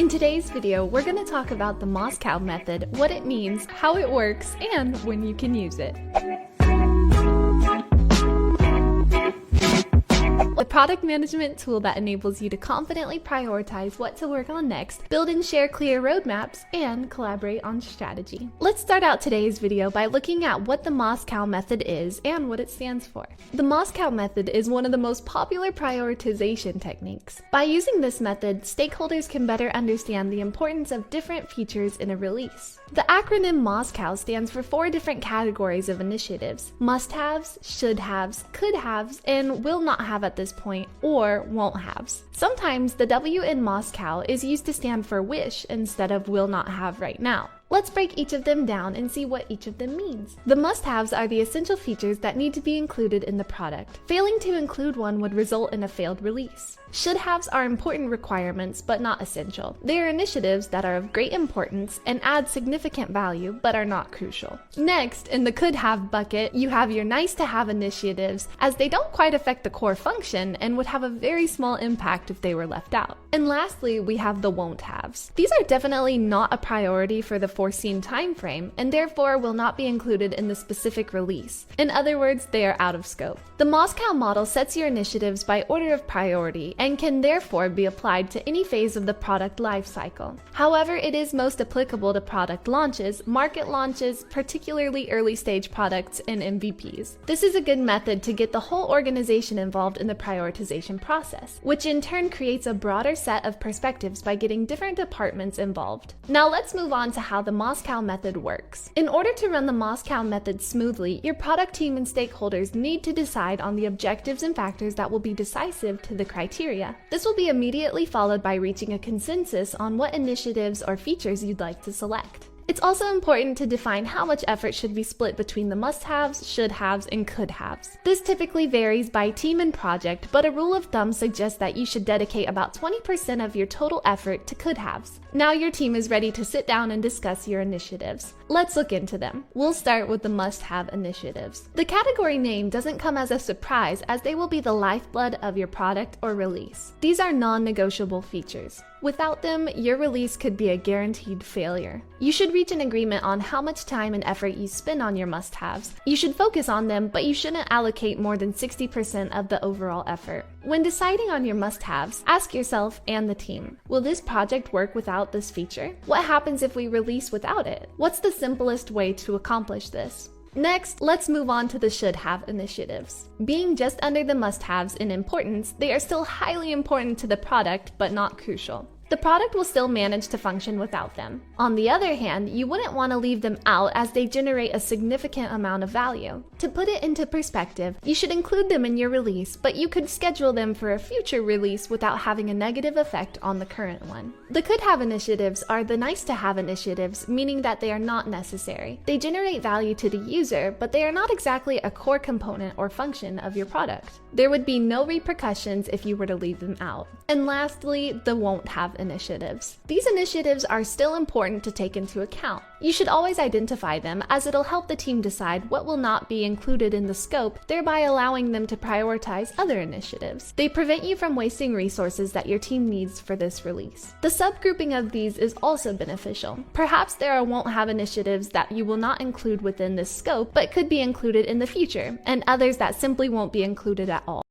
In today's video, we're going to talk about the Moscow method, what it means, how it works, and when you can use it. A product management tool that enables you to confidently prioritize what to work on next, build and share clear roadmaps, and collaborate on strategy. Let's start out today's video by looking at what the Moscow method is and what it stands for. The Moscow method is one of the most popular prioritization techniques. By using this method, stakeholders can better understand the importance of different features in a release. The acronym Moscow stands for 4 different categories of initiatives: must-haves, should-haves, could-haves, and will not have at this point, or won't-haves. Sometimes the W in Moscow is used to stand for wish instead of will not have right now. Let's break each of them down and see what each of them means. The must-haves are the essential features that need to be included in the product. Failing to include one would result in a failed release. Should-haves are important requirements, but not essential. They are initiatives that are of great importance and add significant value, but are not crucial. Next, in the could-have bucket, you have your nice-to-have initiatives, as they don't quite affect the core function and would have a very small impact if they were left out. And lastly, we have the won't-haves. These are definitely not a priority for the foreseen time frame, and therefore will not be included in the specific release. In other words, they are out of scope. The Moscow model sets your initiatives by order of priority and can therefore be applied to any phase of the product lifecycle. However, it is most applicable to product launches, market launches, particularly early stage products, and MVPs. This is a good method to get the whole organization involved in the prioritization process, which in turn creates a broader set of perspectives by getting different departments involved. Now let's move on to how the Moscow method works. In order to run the Moscow method smoothly, your product team and stakeholders need to decide on the objectives and factors that will be decisive to the criteria. This will be immediately followed by reaching a consensus on what initiatives or features you'd like to select. It's also important to define how much effort should be split between the must-haves, should-haves, and could-haves. This typically varies by team and project, but a rule of thumb suggests that you should dedicate about 20% of your total effort to could-haves. Now your team is ready to sit down and discuss your initiatives. Let's look into them. We'll start with the must-have initiatives. The category name doesn't come as a surprise, as they will be the lifeblood of your product or release. These are non-negotiable features. Without them, your release could be a guaranteed failure. You should reach an agreement on how much time and effort you spend on your must-haves. You should focus on them, but you shouldn't allocate more than 60% of the overall effort. When deciding on your must-haves, ask yourself and the team, will this project work without this feature? What happens if we release without it? What's the simplest way to accomplish this? Next, let's move on to the should-have initiatives. Being just under the must-haves in importance, they are still highly important to the product, but not crucial. The product will still manage to function without them. On the other hand, you wouldn't want to leave them out as they generate a significant amount of value. To put it into perspective, you should include them in your release, but you could schedule them for a future release without having a negative effect on the current one. The could-have initiatives are the nice-to-have initiatives, meaning that they are not necessary. They generate value to the user, but they are not exactly a core component or function of your product. There would be no repercussions if you were to leave them out. And lastly, the won't-have initiatives. These initiatives are still important to take into account. You should always identify them, as it'll help the team decide what will not be included in the scope, thereby allowing them to prioritize other initiatives. They prevent you from wasting resources that your team needs for this release. The subgrouping of these is also beneficial. Perhaps there are won't-have initiatives that you will not include within this scope, but could be included in the future, and others that simply won't be included at all.